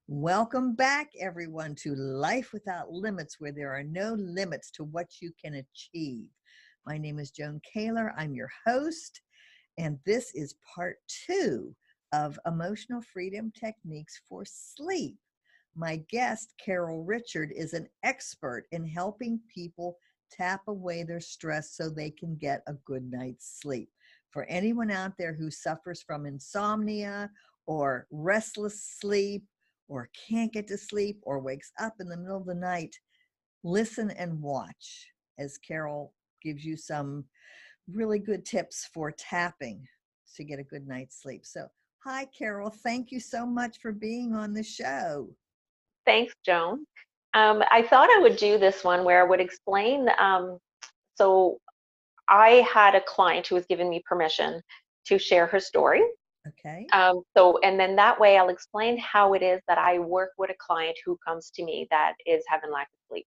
Welcome back, everyone, to Life Without Limits, where there are no limits to what you can achieve. My name is Joan Kaler. I'm your host, and this is part 2 of Emotional Freedom Techniques for Sleep. My guest, Carol Richard, is an expert in helping people tap away their stress so they can get a good night's sleep. For anyone out there who suffers from insomnia or restless sleep, or can't get to sleep, or wakes up in the middle of the night, listen and watch as Carol gives you some really good tips for tapping to get a good night's sleep. So, hi, Carol. Thank you so much for being on the show. Thanks, Joan. I thought I would do this one where I would explain. So I had a client who was giving me permission to share her story. Okay. And then that way I'll explain how it is that I work with a client who comes to me that is having lack of sleep.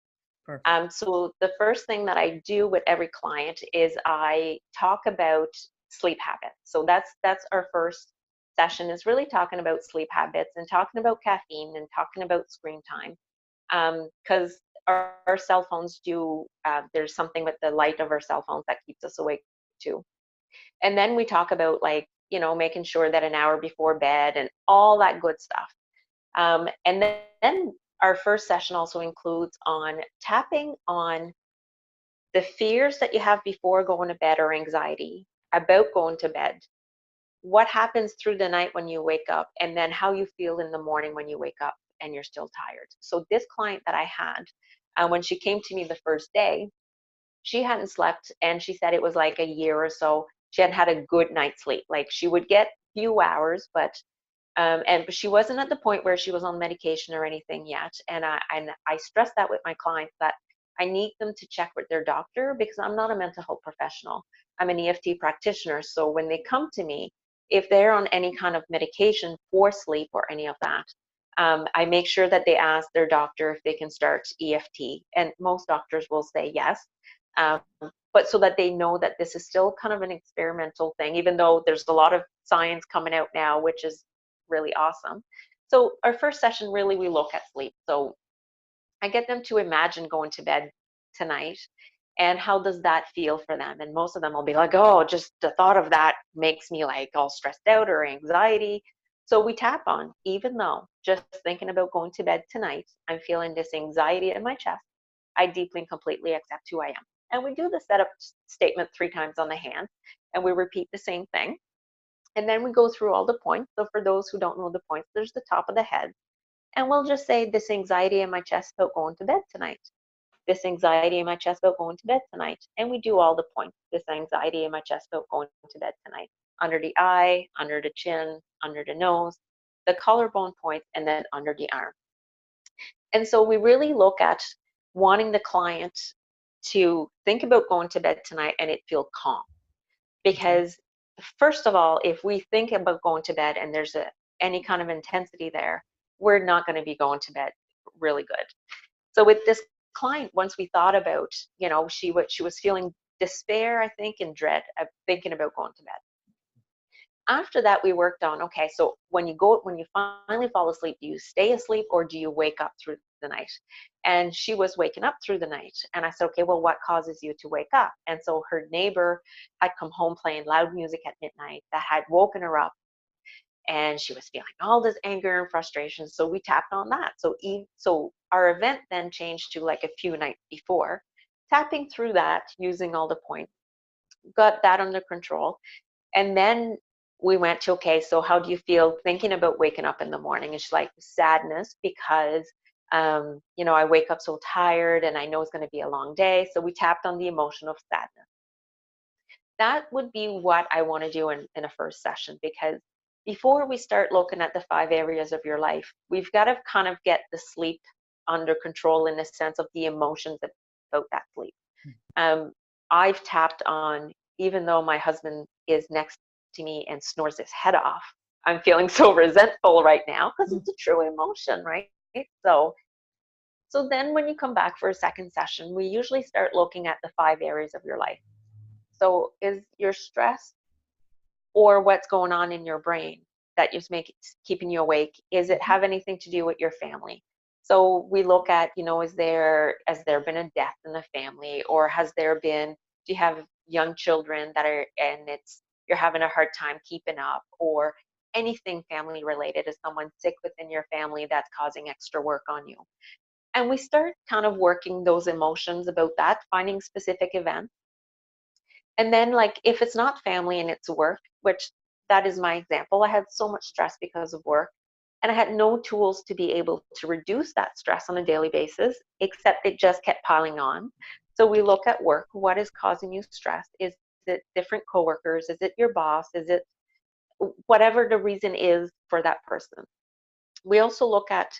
Perfect. So the first thing that I do with every client is I talk about sleep habits. So that's our first session, is really talking about sleep habits and talking about caffeine and talking about screen time. Because our cell phones do, there's something with the light of our cell phones that keeps us awake too. And then we talk about, like, making sure that an hour before bed and all that good stuff. And then our first session also includes on tapping on the fears that you have before going to bed or anxiety about going to bed, what happens through the night when you wake up, and then how you feel in the morning when you wake up and you're still tired. So this client that I had, when she came to me the first day, she hadn't slept, and she said it was like a year or so she hadn't had a good night's sleep. Like, she would get few hours, but she wasn't at the point where she was on medication or anything yet. And I stress that with my clients, that I need them to check with their doctor, because I'm not a mental health professional. I'm an EFT practitioner. So when they come to me, if they're on any kind of medication for sleep or any of that, I make sure that they ask their doctor if they can start EFT. And most doctors will say yes. Um, but so that they know that this is still kind of an experimental thing, even though there's a lot of science coming out now, which is really awesome. So our first session, really, we look at sleep. So I get them to imagine going to bed tonight, and how does that feel for them? And most of them will be like, oh, just the thought of that makes me like all stressed out or anxiety. So we tap on, even though just thinking about going to bed tonight, I'm feeling this anxiety in my chest, I deeply and completely accept who I am. And we do the setup statement 3 times on the hand, and we repeat the same thing. And then we go through all the points. So for those who don't know the points, there's the top of the head. And we'll just say, this anxiety in my chest about going to bed tonight. This anxiety in my chest about going to bed tonight. And we do all the points. This anxiety in my chest about going to bed tonight. Under the eye, under the chin, under the nose, the collarbone point, and then under the arm. And so we really look at wanting the client to think about going to bed tonight and it feel calm. Okay. Because first of all, if we think about going to bed and there's any kind of intensity there, we're not going to be going to bed really good. So with this client, once we thought about, she was feeling despair, I think, and dread of thinking about going to bed. After that, we worked on, okay, so when you finally fall asleep, do you stay asleep or do you wake up through the night? And she was waking up through the night. And I said, okay, well, what causes you to wake up? And so her neighbor had come home playing loud music at midnight that had woken her up, and she was feeling all this anger and frustration. So we tapped on that. So our event then changed to like a few nights before, tapping through that, using all the points, got that under control. And then we went to, okay, so how do you feel thinking about waking up in the morning? And she's like, sadness, because I wake up so tired and I know it's going to be a long day. So we tapped on the emotion of sadness. That would be what I want to do in a first session, because before we start looking at the 5 areas of your life, we've got to kind of get the sleep under control, in the sense of the emotions about that sleep. Um, I've tapped on, even though my husband is next to me and snores his head off, I'm feeling so resentful right now, because it's a true emotion, right? So, so then when you come back for a second session, we usually start looking at the 5 areas of your life. So is your stress or what's going on in your brain? that is keeping you awake? Is it have anything to do with your family? So we look at, has there been a death in the family, or do you have young children that are, and you're having a hard time keeping up, or anything family related? Is someone sick within your family that's causing extra work on you? And we start kind of working those emotions about that, finding specific events. And then, like, if it's not family and it's work, which that is my example, I had so much stress because of work, and I had no tools to be able to reduce that stress on a daily basis, except it just kept piling on. So we look at work. What is causing you stress? Is it different coworkers? Is it your boss? Is it whatever the reason is for that person? We also look at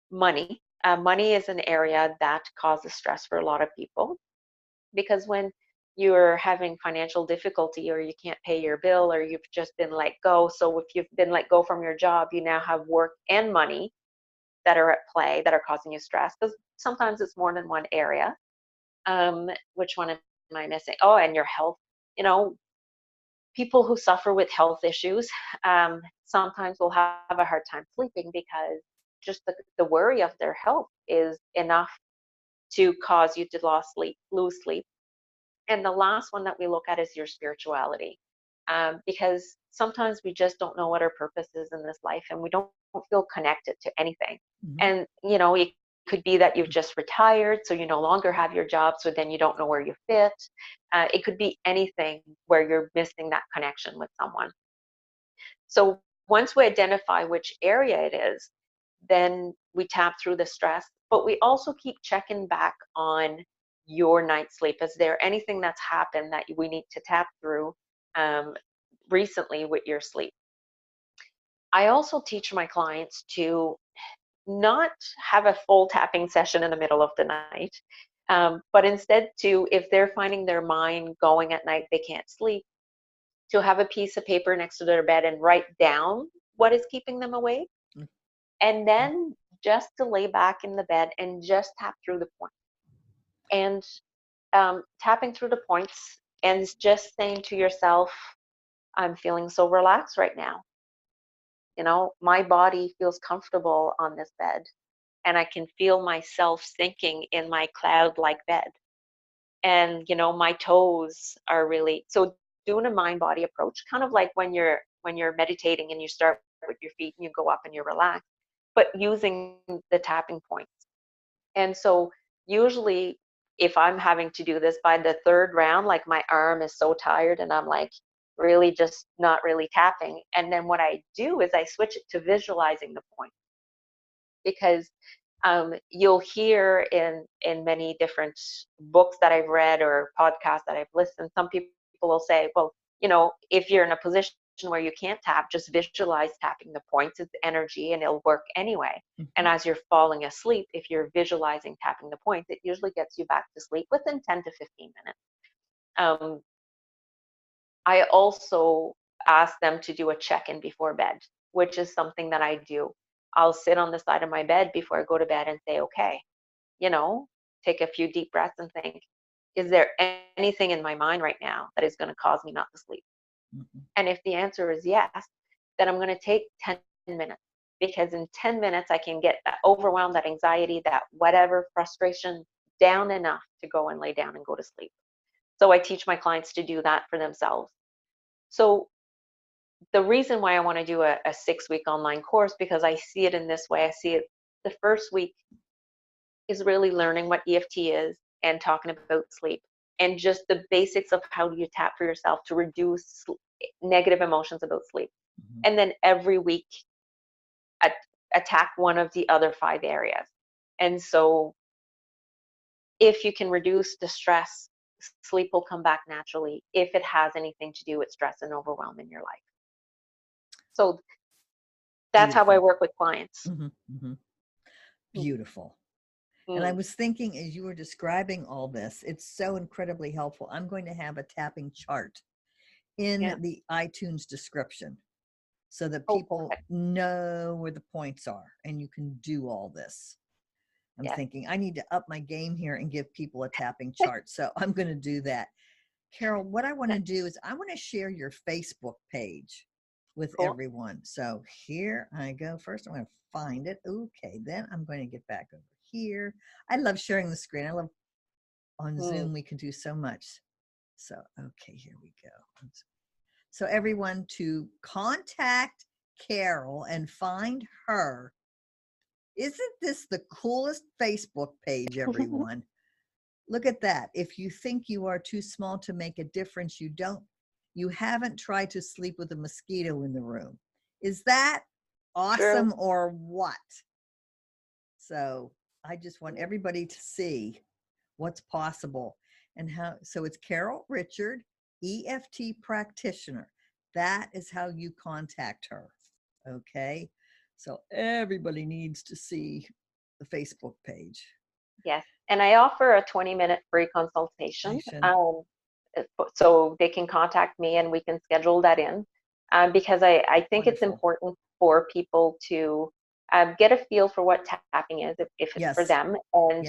money. Money is an area that causes stress for a lot of people, because when you're having financial difficulty, or you can't pay your bill, or you've just been let go. So if you've been let go from your job, you now have work and money that are at play that are causing you stress, because sometimes it's more than one area. Which one am I missing? Oh, and your health. You know, people who suffer with health issues sometimes will have a hard time sleeping, because just the worry of their health is enough to cause you to lose sleep. And the last one that we look at is your spirituality, because sometimes we just don't know what our purpose is in this life, and we don't feel connected to anything. Mm-hmm. And it could be that you've just retired, so you no longer have your job, so then you don't know where you fit. It could be anything where you're missing that connection with someone. So once we identify which area it is, then we tap through the stress, but we also keep checking back on your night's sleep. Is there anything that's happened that we need to tap through um, recently with your sleep? I also teach my clients to not have a full tapping session in the middle of the night, but instead to, if they're finding their mind going at night, they can't sleep, to have a piece of paper next to their bed and write down what is keeping them awake, and then just to lay back in the bed and just tap through the point. And tapping through the points and just saying to yourself, I'm feeling so relaxed right now. My body feels comfortable on this bed, and I can feel myself sinking in my cloud like bed. And, my toes are really, so doing a mind body approach, kind of like when you're meditating and you start with your feet and you go up and you're relaxed, but using the tapping points. And so usually, if I'm having to do this by the third round, like my arm is so tired and I'm like really just not really tapping. And then what I do is I switch it to visualizing the point, because you'll hear in many different books that I've read or podcasts that I've listened, some people will say, well, if you're in a position where you can't tap, just visualize tapping the points. It's energy and it'll work anyway. Mm-hmm. And as you're falling asleep, if you're visualizing tapping the points, it usually gets you back to sleep within 10 to 15 minutes. I also ask them to do a check-in before bed, which is something that I do. I'll sit on the side of my bed before I go to bed and say, okay, take a few deep breaths and think, is there anything in my mind right now that is going to cause me not to sleep? Mm-hmm. And if the answer is yes, then I'm going to take 10 minutes, because in 10 minutes, I can get that overwhelm, that anxiety, that whatever frustration down enough to go and lay down and go to sleep. So I teach my clients to do that for themselves. So the reason why I want to do a 6-week online course, because I see it in this way. I see it, the first week is really learning what EFT is and talking about sleep and just the basics of how you tap for yourself to reduce negative emotions about sleep. Mm-hmm. And then every week attack one of the other 5 areas. And so if you can reduce the stress, sleep will come back naturally if it has anything to do with stress and overwhelm in your life. So that's how I Beautiful. work with clients. Mm-hmm. Mm-hmm. Beautiful. And I Mm. was thinking, as you were describing all this, it's so incredibly helpful. I'm going to have a tapping chart in Yeah. the iTunes description so that Oh, people perfect. know where the points are and you can do all this. I'm Yes. thinking I need to up my game here and give people a tapping chart. So I'm going to do that. Carol, what I want to do is I want to share your Facebook page with Cool. everyone. So here I go. First, I'm going to find it. Okay, then I'm going to get back over here. I love sharing the screen. I love on Zoom, we can do so much. So, okay, here we go. So everyone, to contact Carol and find her. Isn't this the coolest Facebook page, everyone? Look at that. If you think you are too small to make a difference, you haven't tried to sleep with a mosquito in the room. Is that awesome or what? So I just want everybody to see what's possible and how. So it's Carol Richard, EFT Practitioner. That is how you contact her. Okay. So everybody needs to see the Facebook page. Yes. And I offer a 20-minute free consultation. So they can contact me and we can schedule that in, because I think Wonderful. it's important for people to get a feel for what tapping is, if it's for them, and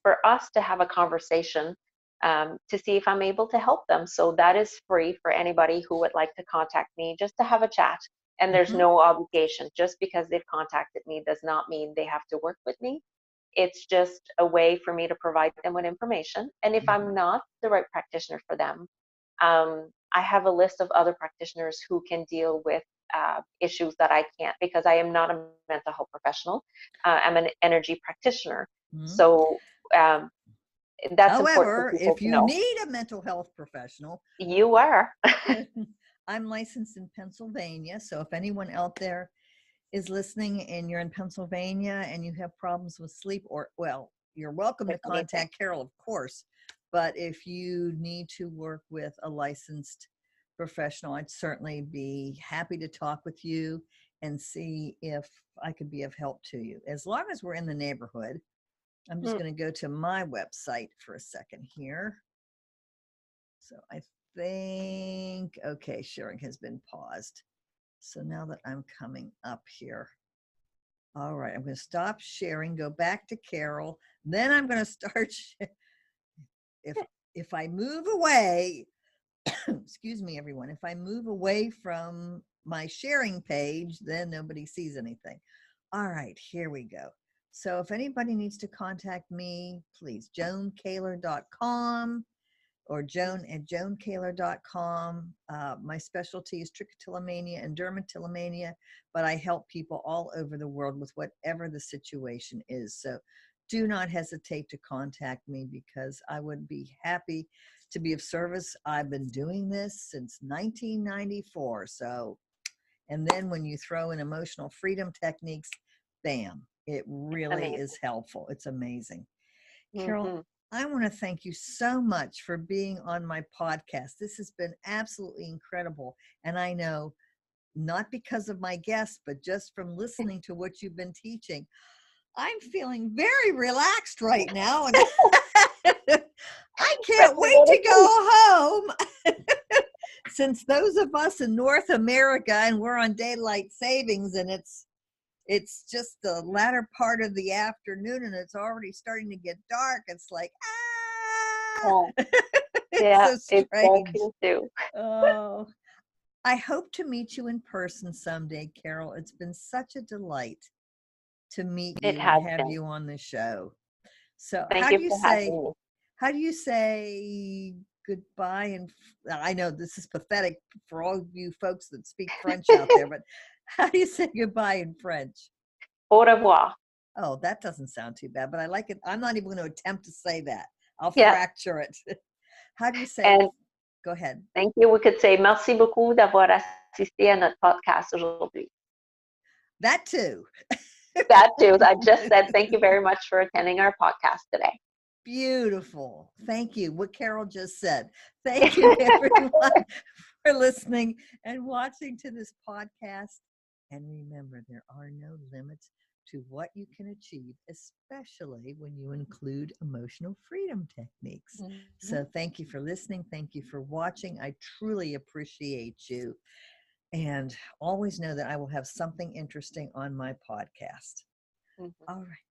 for us to have a conversation to see if I'm able to help them. So that is free for anybody who would like to contact me, just to have a chat. And there's no obligation. Just because they've contacted me does not mean they have to work with me. It's just a way for me to provide them with information. And if I'm not the right practitioner for them, I have a list of other practitioners who can deal with issues that I can't, because I am not a mental health professional. I'm an energy practitioner. So that's However, important for people if to you know. need a mental health professional, you are. I'm licensed in Pennsylvania. So if anyone out there is listening and you're in Pennsylvania and you have problems with sleep, or, well, you're welcome to contact Carol, of course. But if you need to work with a licensed professional, I'd certainly be happy to talk with you and see if I could be of help to you. As long as we're in the neighborhood. I'm just going to go to my website for a second here. So I think, okay, sharing has been paused. So now that I'm coming up here, all right, I'm going to stop sharing, go back to Carol. Then I'm going to start. If I move away, excuse me, everyone, if I move away from my sharing page, then nobody sees anything. All right, here we go. So if anybody needs to contact me, please, joankaler.com or joan@joankaler.com. My specialty is trichotillomania and dermatillomania, but I help people all over the world with whatever the situation is. So do not hesitate to contact me, because I would be happy to be of service. I've been doing this since 1994. So, and then when you throw in emotional freedom techniques, bam, it really is helpful. It's amazing. Carol, I want to thank you so much for being on my podcast. This has been absolutely incredible. And I know, not because of my guests, but just from listening to what you've been teaching, I'm feeling very relaxed right now. And I can't wait to go home. Since those of us in North America, and we're on daylight savings, and it's just the latter part of the afternoon and it's already starting to get dark. It's like, it's so strange. Too. Oh, I hope to meet you in person someday, Carol. It's been such a delight to meet you and have you on the show. So how do you say goodbye? And I know this is pathetic for all of you folks that speak French out there, but how do you say goodbye in French? Au revoir. Oh, that doesn't sound too bad, but I like it. I'm not even going to attempt to say that. I'll fracture it. How do you say it? Go ahead. Thank you. We could say merci beaucoup d'avoir assisté à notre podcast aujourd'hui. That too. That too. I just said thank you very much for attending our podcast today. Beautiful. Thank you. What Carol just said. Thank you, everyone, for listening and watching to this podcast. And remember, there are no limits to what you can achieve, especially when you include emotional freedom techniques. So thank you for listening. Thank you for watching. I truly appreciate you. And always know that I will have something interesting on my podcast. All right.